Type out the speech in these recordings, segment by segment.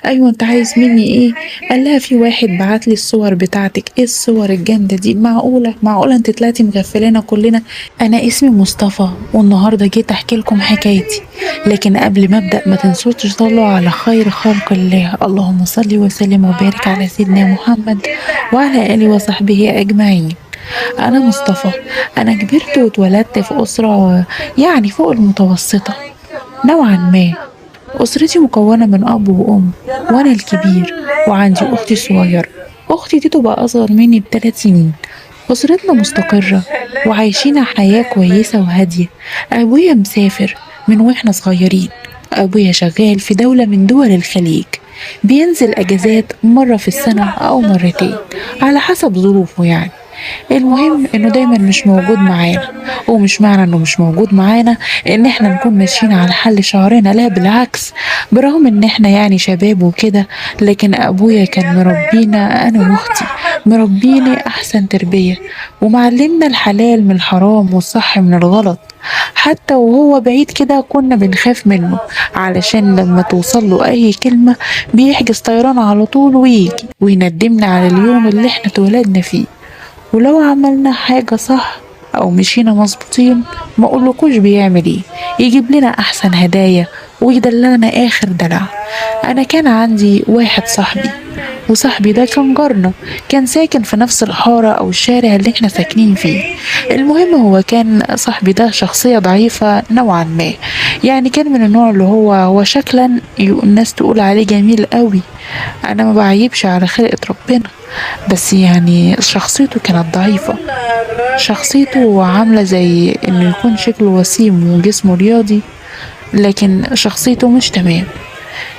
ايوه انت عايز مني ايه؟ قال لها في واحد بعت لي الصور بتاعتك. ايه الصور الجامده دي؟ معقوله انت طلعتي مغفلانا كلنا؟ انا اسمي مصطفى والنهارده جيت احكي لكم حكايتي. لكن قبل ما ابدا ما تنسوش تصلوا على خير خلق الله، اللهم صل وسلم وبارك على سيدنا محمد وعلى اله وصحبه اجمعين. انا مصطفى. انا كبرت واتولدت في اسره يعني فوق المتوسطه نوعا ما. أسرتي مكونة من أب وأم، وأنا الكبير، وعندي أختي صغيرة. أختي دي تبقى أصغر مني ب3 سنين. أسرتنا مستقرة وعايشين حياة كويسة وهادية. أبويا مسافر من وإحنا صغيرين. أبويا شغال في دولة من دول الخليج، بينزل أجازات مرة في السنة أو مرتين على حسب ظروفه يعني. المهم انه دايما مش موجود معانا، ومش معنى انه مش موجود معانا ان احنا نكون ماشيين على حل شعرنا، لا بالعكس. برغم ان احنا يعني شباب وكده، لكن ابويا كان مربينا انا واختي، مربيني احسن تربية، ومعلمنا الحلال من الحرام والصح من الغلط. حتى وهو بعيد كده كنا بنخاف منه، علشان لما توصل له اي كلمة بيحجز طيران على طول ويجي ويندمنا على اليوم اللي احنا اتولدنا فيه. ولو عملنا حاجة صح أو مشينا مظبوطين ما أقولكوش بيعمل ايه، يجيب لنا أحسن هدايا ويدلعنا آخر دلع. أنا كان عندي واحد صاحبي، وصاحبي ده كان جارنا، كان ساكن في نفس الحارة أو الشارع اللي احنا ساكنين فيه. المهم هو كان صاحبي ده شخصية ضعيفة نوعا ما، يعني كان من النوع اللي هو شكلا الناس تقول عليه جميل قوي. أنا ما بعيبش على خلقة ربنا، بس يعني شخصيته كانت ضعيفة. شخصيته عاملة زي انه يكون شكله وسيم وجسمه رياضي، لكن شخصيته مش تمام.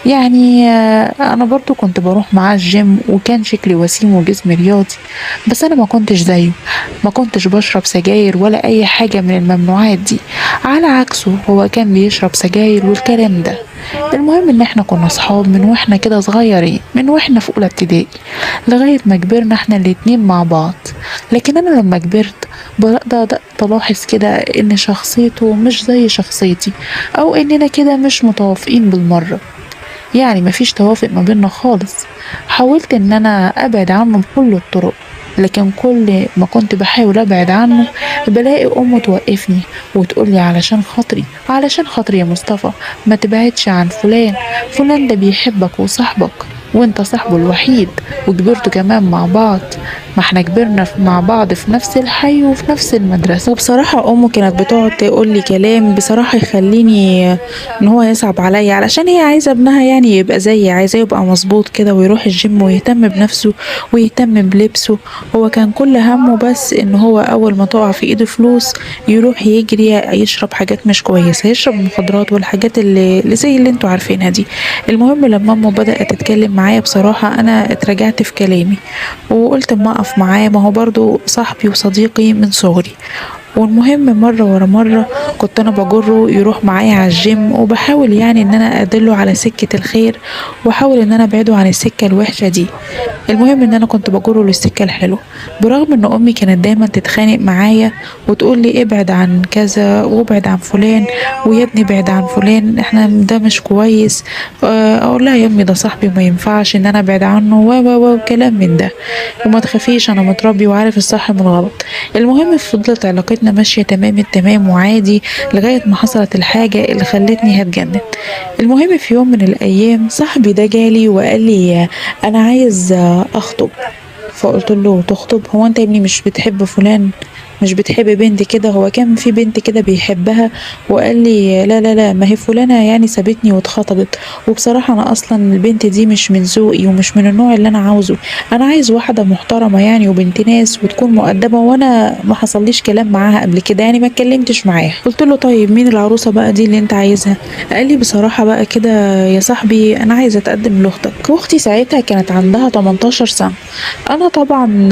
يعني انا برضو كنت بروح معاه الجيم وكان شكلي وسيم وجسمي رياضي، بس انا ما كنتش زيه. ما كنتش بشرب سجاير ولا اي حاجة من الممنوعات دي، على عكسه هو كان بيشرب سجاير والكلام ده. المهم ان احنا كنا صحاب من واحنا كده صغيرين، من واحنا في اولى ابتدائي لغاية ما كبرنا احنا الاتنين مع بعض. لكن انا لما كبرت بدأت الاحظ كده ان شخصيته مش زي شخصيتي، او اننا كده مش متوافقين بالمرة. يعني مفيش توافق ما بيننا خالص. حاولت ان انا ابعد عنه بكل الطرق، لكن كل ما كنت بحاول ابعد عنه بلاقي امه توقفني وتقولي علشان خاطري، علشان خاطري يا مصطفى ما تبعدش عن فلان. فلان ده بيحبك وصاحبك، وانت صاحبه الوحيد، وكبرتوا كمان مع بعض. ما احنا كبرنا مع بعض في نفس الحي وفي نفس المدرسة. وبصراحة امه كانت بتقعد تقول لي كلام بصراحة يخليني ان هو يصعب عليا، علشان هي عايزة ابنها يعني يبقى زيي، عايزاه يبقى مظبوط كده ويروح الجيم ويهتم بنفسه ويهتم بلبسه. هو كان كل همه بس ان هو اول ما تقع في ايده فلوس يروح يجري يشرب حاجات مش كويسة، يشرب مخدرات والحاجات اللي زي اللي انتوا عارفينها دي. المهم لما امه بدأت تتكلم معايا بصراحة انا اتراجعت في كلامي، وقلت اما اقف معاه، ما هو برضو صاحبي وصديقي من صغري. والمهم مرة ورا مرة كنت انا بجره يروح معايا على الجيم، وبحاول يعني ان انا ادله على سكة الخير، واحاول ان انا ابعده عن السكة الوحشة دي. المهم ان انا كنت بجره للسكة الحلوة، برغم ان امي كانت دايما تتخانق معايا وتقول لي ابعد عن كذا وابعد عن فلان، ويا ابني ابعد عن فلان احنا ده مش كويس. اقول لها يا امي ده صاحبي وما ينفعش ان انا ابعد عنه و كلام من ده، وما تخافيش انا متربي وعارف الصح من الغلط. المهم فضلت علاقتنا ماشية تمام التمام وعادي لغاية ما حصلت الحاجة اللي خلتني هتجنن. المهم في يوم من الايام صاحبي ده جالي وقال لي انا عايز اخطب. فقلت له تخطب؟ هو انت يا ابني مش بتحب فلان؟ مش بتحب بنت كده؟ هو كان في بنت كده بيحبها وقال لي لا لا لا، ما هي فلانة يعني سابتني واتخطبت، وبصراحة انا اصلا البنت دي مش من ذوقي ومش من النوع اللي انا عاوزه. انا عايز واحدة محترمة يعني وبنت ناس وتكون مؤدبة، وانا ما حصليش كلام معاها قبل كده يعني ما اتكلمتش معاها. قلت له طيب مين العروسة بقى دي اللي انت عايزها؟ قال لي بصراحة بقى كده يا صاحبي انا عايزة اتقدم لاختك. واختي ساعتها كانت عندها 18 سنة. انا طبعا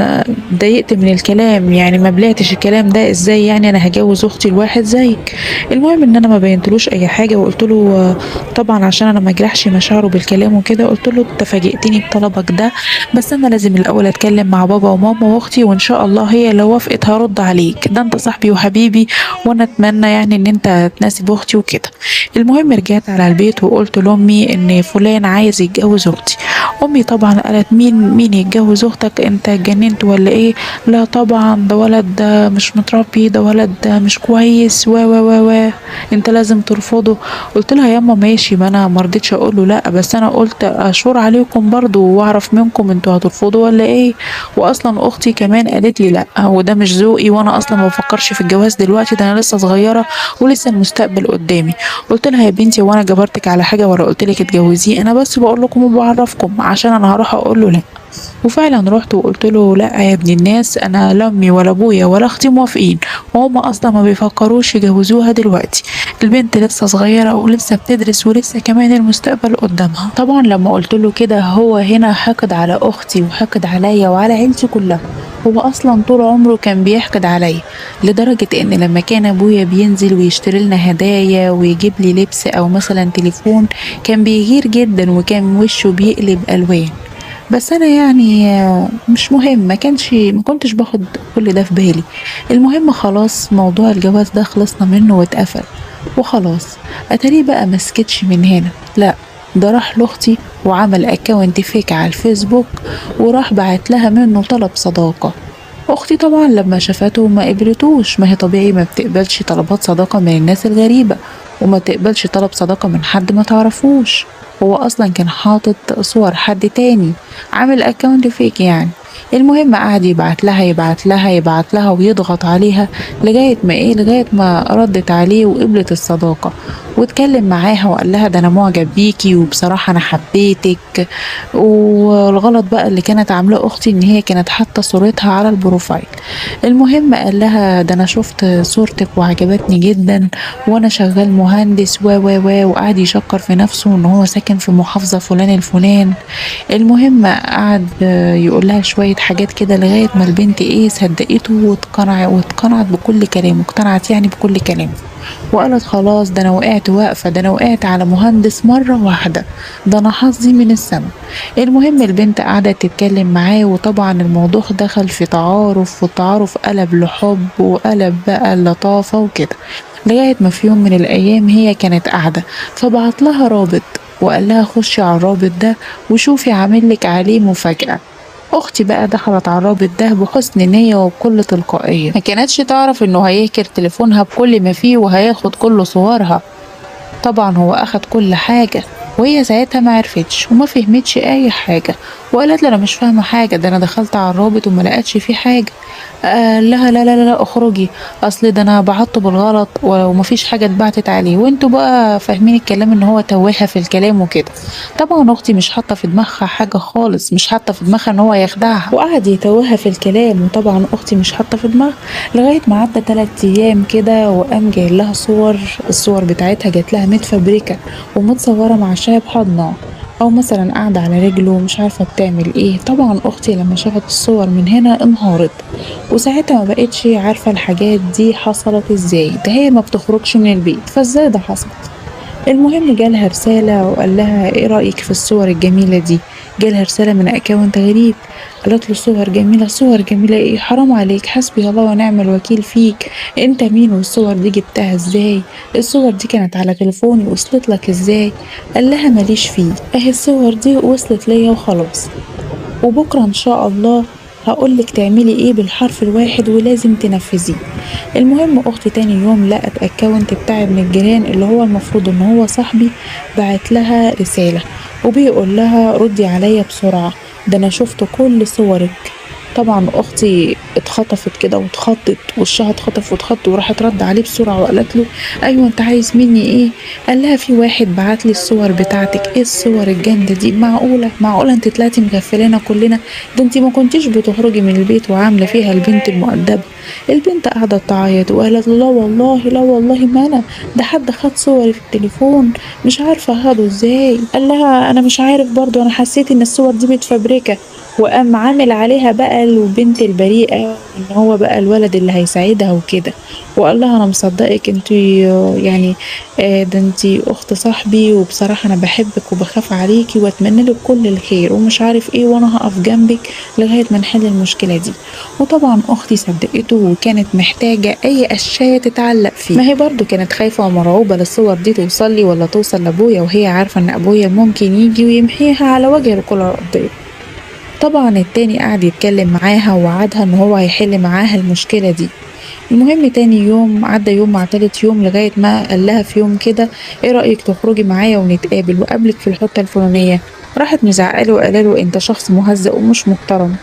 اتضايقت من الكلام، يعني ما بلعتش الكلام ده ازاي يعني انا هجوز اختي لواحد زيك. المهم ان انا ما بينتلوش اي حاجه وقلت له طبعا عشان انا ما اجرحش مشاعره بالكلام وكده، قلت له انت فاجئتني بطلبك ده، بس انا لازم الاول اتكلم مع بابا وماما واختي وان شاء الله هي لو وافقت هرد عليك، ده انت صاحبي وحبيبي وانا اتمنى يعني ان انت تناسب اختي وكده. المهم رجعت على البيت وقلت لامي ان فلان عايز يتجوز اختي. امي طبعا قالت مين يتجوز اختك، انت اتجننت ولا ايه؟ لا طبعا ده ولد ده مش متربي، ده ولد ده مش كويس و انت لازم ترفضه. قلت لها ياما ماشي، ما انا مرضتش اقول له لا، بس انا قلت اشور عليكم برضو واعرف منكم انتوا هترفضوا ولا ايه. واصلا اختي كمان قالت لي لا وده مش ذوقي، وانا اصلا ما بفكرش في الجواز دلوقتي، ده انا لسه صغيره ولسه المستقبل قدامي. قلت لها يا بنتي وانا جبرتك على حاجه ولا قلت لك اتجوزيه؟ انا بس بقول لكم وبعرفكم عشان انا هروح اقول له لا. وفعلا رحت وقلت له لا يا ابن الناس، انا لا امي ولا ابويا ولا اختي موافقين، وهم اصلا ما بيفكروش يجوزوها دلوقتي، البنت لسه صغيره ولسه بتدرس ولسه كمان المستقبل قدامها. طبعا لما قلت له كده هو هنا حقد على اختي وحقد عليا وعلى عيلتي كلها. هو اصلا طول عمره كان بيحقد عليا، لدرجه ان لما كان ابويا بينزل ويشتري لنا هدايا ويجيب لي لبس او مثلا تليفون كان بيغير جدا وكان وشه بيقلب الوان. بس انا يعني مش مهم، ما كنتش باخد كل ده في بالي. المهم خلاص موضوع الجواز ده خلصنا منه واتقفل وخلاص. اتاريه بقى مسكتش من هنا، لا ده راح لاختي وعمل اكونت فيك على الفيسبوك وراح بعت لها منه طلب صداقة. اختي طبعا لما شافته ما قبلتوش، ما هي طبيعي ما بتقبلش طلبات صداقة من الناس الغريبة، وما تقبلش طلب صداقة من حد ما تعرفوش. هو اصلا كان حاطط صور حد تاني، عامل اكونت فيك يعني. المهم قعد يبعت لها ويضغط عليها لغاية ما ردت عليه وقبلت الصداقة، واتكلم معاها وقال لها ده انا معجب بيكي وبصراحة انا حبيتك. والغلط بقى اللي كانت عاملاه اختي ان هي كانت حاطة صورتها على البروفايل. المهم قال لها ده انا شفت صورتك وعجبتني جدا وانا شغال مهندس وقعد يشكر في نفسه ان هو ساكن في محافظة فلان الفلان. المهم قعد يقول لها شوية حاجات كده لغاية ما البنت ايه صدقته واقتنعت بكل كلامه، اقتنعت يعني بكل كلامه، وقالت خلاص ده انا وقعت واقفة، ده انا وقعت على مهندس مرة واحدة، ده انا حظي من السما. المهم البنت قعدت تتكلم معاه وطبعا الموضوع دخل في تعارف، والتعارف قلب لحب وقلب بقى لطافة وكده، لغاية ما في يوم من الأيام هي كانت قاعدة فبعت لها رابط وقال لها خشي على الرابط ده وشوفي عاملك عليه مفاجأة. اختي بقى دخلت على الرابط ده بحسن نية وبكل تلقائية، ما كانتش تعرف انه هيهكر تليفونها بكل ما فيه وهياخد كل صورها. طبعا هو اخد كل حاجة وهي ساعتها ما عرفتش وما فهمتش اي حاجة، وقالت له انا مش فاهمة حاجة، ده انا دخلت على الرابط وما لقيتش فيه حاجة. قال لها لا اخرجي، اصل ده انا بعته بالغلط ومفيش حاجة اتبعتت عليه، وانتوا بقى فاهمين الكلام ان هو توهها في الكلام وكده. طبعا اختي مش حاطة في دماغها حاجة خالص، مش حاطة في دماغها ان هو يخدعها، وقعد يتوهها في الكلام، وطبعا اختي مش حاطة في دماغها لغاية ما عدى 3 ايام كده وقام جاي لها صور، الصور بتاعتها جات لها متفبركة ومتصورة مع شاب حضنها او مثلا قاعدة على رجله مش عارفة بتعمل ايه. طبعا اختي لما شافت الصور من هنا انهارت، وساعتها ما بقتش عارفة الحاجات دي حصلت ازاي، ده هي ما بتخرجش من البيت فازاي ده حصل. المهم جالها رسالة وقال لها ايه رأيك في الصور الجميلة دي؟ جالها رسالة من اكونت غريب، قالت له صور جميلة؟ صور جميلة ايه، حرام عليك، حسبي الله ونعم الوكيل فيك، انت مين والصور دي جبتها ازاي؟ الصور دي كانت على تليفوني وصلت لك ازاي؟ قال لها ماليش فيه، اهي الصور دي وصلت ليا وخلاص، وبكرة ان شاء الله هقولك تعملي ايه بالحرف الواحد ولازم تنفذيه. المهم اختي تاني يوم لقت اكونت بتاع ابن الجيران اللي هو المفروض ان هو صاحبي بعت لها رسالة وبيقول لها ردي عليا بسرعة، ده انا شفت كل صورك. طبعا اختي اتخطفت كده واتخضت، وشها اتخطف واتخض، وراحت رد عليه بسرعه وقالت له ايوه انت عايز مني ايه؟ قال لها في واحد بعت لي الصور بتاعتك، ايه الصور الجامده دي؟ معقوله انت طلعتي مغفلانا كلنا؟ ده انت ما كنتيش بتخرجي من البيت وعامله فيها البنت المؤدبه. البنت قعدت تعيط وقالت لا والله ما انا، ده حد خد صوري في التليفون مش عارفه خده ازاي. قال لها انا مش عارف برضو، انا حسيت ان الصور دي متفبركه، وقام عامل عليها بقى الحلال وبنت البريئة، وان هو بقى الولد اللي هيساعدها وكده. وقال لها انا مصدقك انتي يعني ده انتي اخت صاحبي، وبصراحة انا بحبك وبخاف عليكي واتمنى لك كل الخير ومش عارف ايه، وانا هقف جنبك لغاية ما نحل المشكلة دي. وطبعا اختي صدقته وكانت محتاجة اي اشياء تتعلق فيه. ما هي برضو كانت خايفة ومرعوبة للصور دي توصل لي ولا توصل لابويا، وهي عارفة ان ابويا ممكن يجي ويمحيها على وجه الكرة الارضية. طبعا التاني قعد يتكلم معاها ووعدها ان هو هيحل معاها المشكلة دي. المهم تاني يوم عدى يوم مع تالت يوم لغاية ما قال لها في يوم كده ايه رأيك تخرجي معايا ونتقابل وقابلك في الحتة الفلانية. راحت مزعقله وقاله انت شخص مهزأ ومش محترم،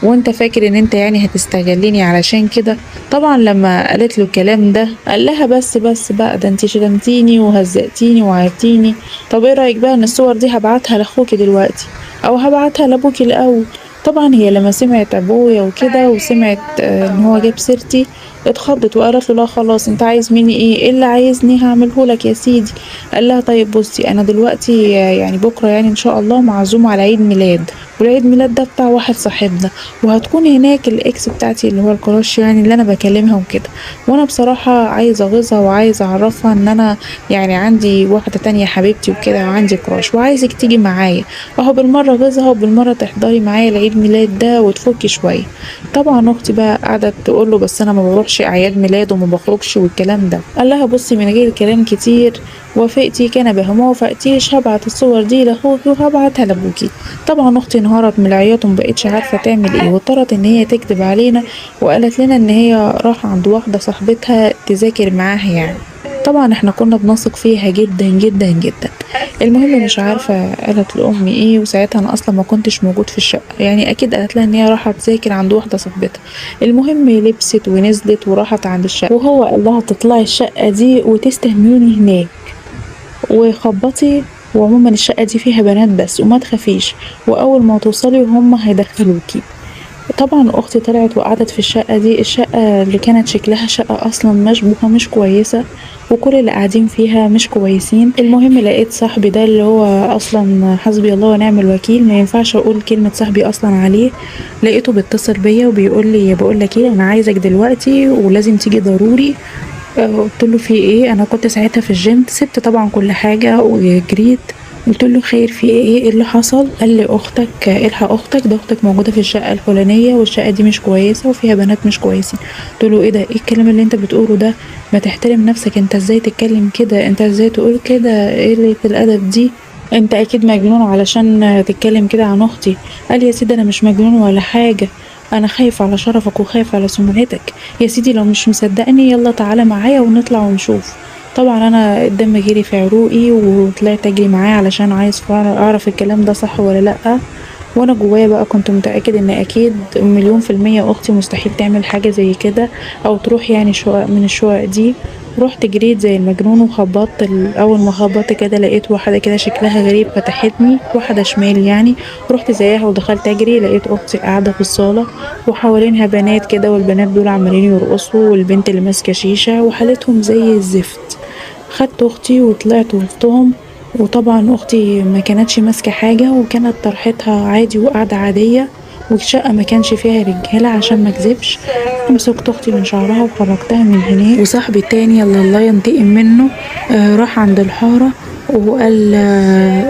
وانت فاكر ان انت يعني هتستغلني علشان كده. طبعا لما قالت له الكلام ده قال لها بس بقى، ده انت شتمتيني وهزقتيني وعيرتيني. طب ايه رايك بقى ان الصور دي هبعتها لاخوكي دلوقتي او هبعتها لابوكي الاول. طبعا هي لما سمعت ابويا وكده وسمعت ان هو جاب سيرتي اتخضت وقالت له لا خلاص انت عايز مني ايه اللي عايزني هعمله لك يا سيدي. قال لها طيب بصي انا دلوقتي يعني بكره يعني ان شاء الله معزوم على عيد ميلاد، والعيد ميلاد ده بتاع واحد صاحبنا، وهتكون هناك الاكس بتاعتي اللي هو الكراش يعني اللي انا بكلمها وكده. وانا بصراحة عايزة اغيظها وعايزة اعرفها ان انا يعني عندي واحدة تانية حبيبتي وكده وعندي كراش وعايزك تيجي معايا، اهو بالمرة غيظها وبالمرة تحضري معايا العيد ميلاد ده وتفكي شوية. طبعا اختي بقى قعدت تقول له بس انا ما بروحش اعياد ميلاد وما بخرجش والكلام ده. قال لها بصي من غير كلام كتير، وافقتي كان بها ما وافقتيش هبعت الصور دي لاخوكي وهبعتها لابوكي. طبعا اختي انهارت من العياط ومبقتش عارفه تعمل ايه، واضطرت ان هي تكذب علينا وقالت لنا ان هي راح عند واحده صاحبتها تذاكر معاها يعني. طبعا احنا كنا بنثق فيها جدا جدا جدا. المهم مش عارفه قالت لامي ايه، وساعتها انا اصلا ما كنتش موجود في الشقه، يعني اكيد قالت لها ان هي راحت تذاكر عند واحده صاحبتها. المهم لبست ونزلت وراحت عند الشقه، وهو قال لها تطلعي الشقه دي وتستهميني هناك وخبطي، وعموما الشقة دي فيها بنات بس وما تخافيش، وأول ما توصلي هم هيدخلوكي. طبعا أختي طلعت وقعدت في الشقة دي، الشقة اللي كانت شكلها شقة أصلا مشبوهة مش كويسة، وكل اللي قاعدين فيها مش كويسين. المهم لقيت صاحبي ده اللي هو أصلا حسبي الله ونعم الوكيل، ما ينفعش أقول كلمة صاحبي أصلا عليه. لقيته بيتصل بيا وبيقول لي بقول لك ايه أنا عايزك دلوقتي ولازم تيجي ضروري. قلت له في ايه، انا كنت ساعتها في الجيم، سبت طبعا كل حاجه وجريت. قلت له خير في ايه اللي حصل. قال لي اختك الحق اختك، ده اختك موجوده في الشقه الفلانيه والشقه دي مش كويسه وفيها بنات مش كويسين. قلت له ايه ده، ايه الكلام اللي انت بتقوله ده، ما تحترم نفسك، انت ازاي تتكلم كده، انت ازاي تقول كده، ايه قله الادب دي، انت اكيد مجنون علشان تتكلم كده عن اختي. قال يا سيدي انا مش مجنون ولا حاجه، انا خايف على شرفك وخايف على سمعتك. يا سيدي لو مش مصدقني يلا تعالى معايا ونطلع ونشوف. طبعا انا الدم جري في عروقي وطلعت اجري معاه علشان عايز اعرف الكلام ده صح ولا لا. وانا جوايا بقى كنت متأكد ان اكيد مليون في المية اختي مستحيل تعمل حاجة زي كده او تروح يعني شقق من الشقق دي. رحت جريت زي المجنون وخبطت، اول ما خبطت كده لقيت واحده كده شكلها غريب فتحتني، واحده شمال يعني. رحت زيها ودخلت اجري، لقيت اختي قاعده في الصاله وحوالينها بنات كده، والبنات دول عمالين يرقصوا، والبنت اللي ماسكه شيشه وحالتهم زي الزفت. خدت اختي وطلعت وسطهم، وطبعا اختي ما كانتش ماسكه حاجه وكانت طرحتها عادي وقاعده عاديه، والشقة ما كانش فيها رجالة عشان ما اكذبش. مسكت اختي من شعرها وخرجتها من هناك. وصاحبي التاني يلا الله ينتقم منه راح عند الحارة وقال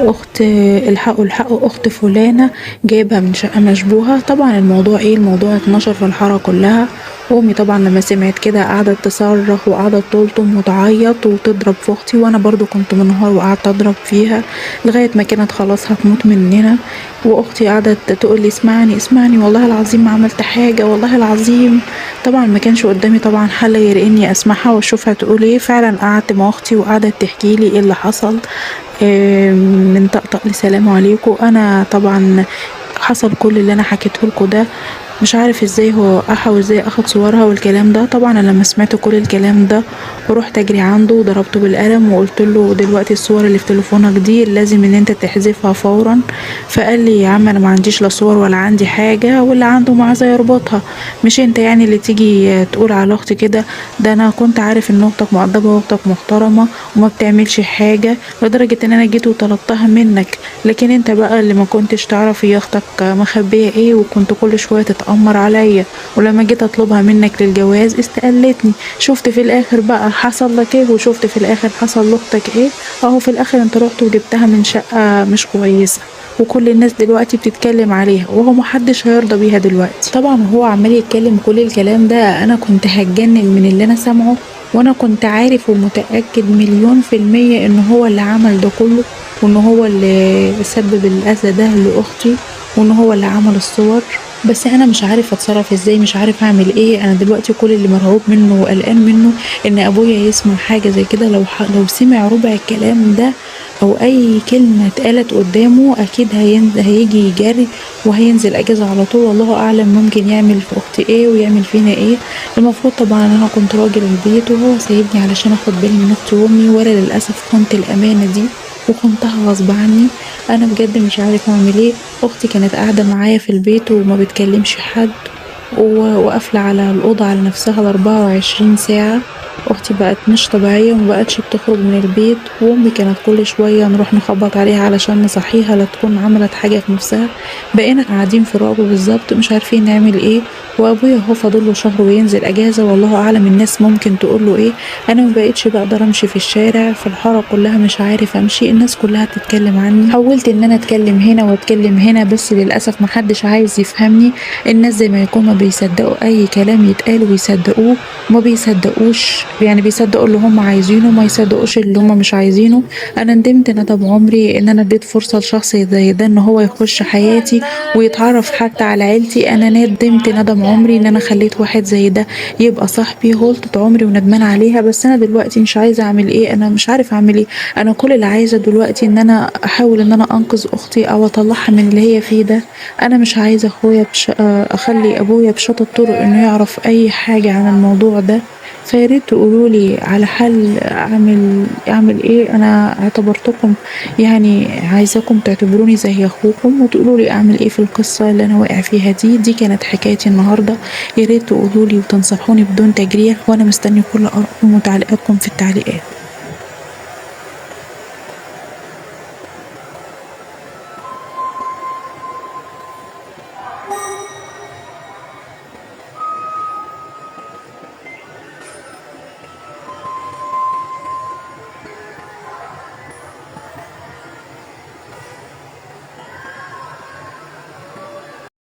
اخت الحقوا اخت فلانة جايبها من شقة مشبوهة. طبعا الموضوع الموضوع اتنشر في الحارة كلها. امي طبعا لما سمعت كده قعدت تصرخ وقعدت تلطم وتعيط وتضرب في اختي، وانا برضو كنت منهار وقعدت اضرب فيها لغايه ما كانت خلاص هتموت مننا. واختي قعدت تقول لي اسمعني والله العظيم ما عملت حاجه والله العظيم. طبعا ما كانش قدامي طبعا حل غير اني اسمعها واشوفها تقول ايه. فعلا قعدت مع اختي وقعدت تحكي لي ايه اللي حصل من طقطق لسلام عليكم. انا طبعا حصل كل اللي انا حكيته لكم ده، مش عارف ازاي هو وقعها وازاي اخد صورها والكلام ده. طبعا انا لما سمعت كل الكلام ده ورحت اجري عنده وضربته بالقلم وقلت له دلوقتي الصور اللي في تليفونك دي لازم ان انت تحذفها فورا. فقال لي يا عم انا ما عنديش لا صور ولا عندي حاجه، واللي عنده معاه يربطها، مش انت يعني اللي تيجي تقول على اختي كده، ده انا كنت عارف ان اختك مؤدبه واختك محترمه وما بتعملش حاجه لدرجه ان انا جيت وطلبتها منك، لكن انت بقى اللي ما كنتش تعرف هي اختك مخبيه ايه، وكنت كل شويه تتأمر عليا، ولما جيت اطلبها منك للجواز استقلتني. شفت في الاخر بقى حصل لك ايه، وشفت في الاخر حصل لاختك ايه. اهو في الاخر انت رحت وجبتها من شقة مش كويسة، وكل الناس دلوقتي بتتكلم عليها، وهو محدش هيرضى بيها دلوقتي. طبعا هو عمال يتكلم كل الكلام ده، انا كنت هتجنن من اللي انا سامعه، وانا كنت عارف ومتأكد 1,000,000% ان هو اللي عمل ده كله، وان هو اللي سبب الاذى ده لاختي، وان هو اللي عمل الصور. بس انا مش عارف اتصرف ازاي، مش عارف اعمل ايه. انا دلوقتي كل اللي مرعوب منه وقلقان منه ان ابويا يسمع حاجه زي كده. لو سمع ربع الكلام ده او اي كلمه اتقالت قدامه اكيد هيجي يجري وهينزل اجازه على طول. والله اعلم ممكن يعمل في اختي ايه ويعمل فينا ايه. المفروض طبعا انا كنت راجل البيت وهو سايبني علشان اخد بالي من اختي وامي، وانا للاسف خنت الامانه دي وخنتها غصب عني. انا بجد مش عارف اعمل ايه. اختي كانت قاعده معايا في البيت وما بتكلمش حد، وقافله على الاوضه على نفسها ال24 ساعه. اختي بقت مش طبيعيه ومبقتش بتخرج من البيت، وامي كانت كل شويه نروح نخبط عليها علشان نصحيها لا تكون عملت حاجه في نفسها. بقينا قاعدين في رعب بالظبط مش عارفين نعمل ايه. وابويا هو فاضله شهر وينزل اجازه، والله اعلم الناس ممكن تقوله ايه. انا مبقتش بقدر امشي في الشارع، في الحاره كلها مش عارف امشي، الناس كلها بتتكلم عني. حاولت ان انا اتكلم هنا واتكلم هنا بس للاسف محدش عايز يفهمني. الناس زي ما يكون ما بيصدقوا اي كلام يتقال ويصدقوه، وما بيصدقوش يعني بيصدقوا اللي هم عايزينه وما يصدقوش اللي هم مش عايزينه. انا ندمت ندم عمري ان انا اديت فرصه لشخص زي ده ان هو يخش حياتي ويتعرف حتى على عيلتي. انا ندمت ندم عمري ان انا خليت واحد زي ده يبقى صاحبي، غلطة عمري وندمانة عليها. بس انا دلوقتي مش عايزة اعمل ايه، انا مش عارف اعمل ايه. انا كل اللي عايزة دلوقتي ان انا احاول ان انا انقذ اختي او اطلعها من اللي هي فيه ده. انا مش عايزة اخلي ابويا بشتى الطرق انه يعرف اي حاجة عن الموضوع ده. فياريت تقولولي على حل اعمل ايه. انا اعتبرتكم يعني عايزاكم تعتبروني زي اخوكم وتقولولي اعمل ايه في القصة اللي انا واقع فيها دي كانت حكايتي النهاردة. ياريت تقولولي وتنصحوني بدون تجريح، وانا مستني كل ارائكم وتعليقاتكم في التعليقات.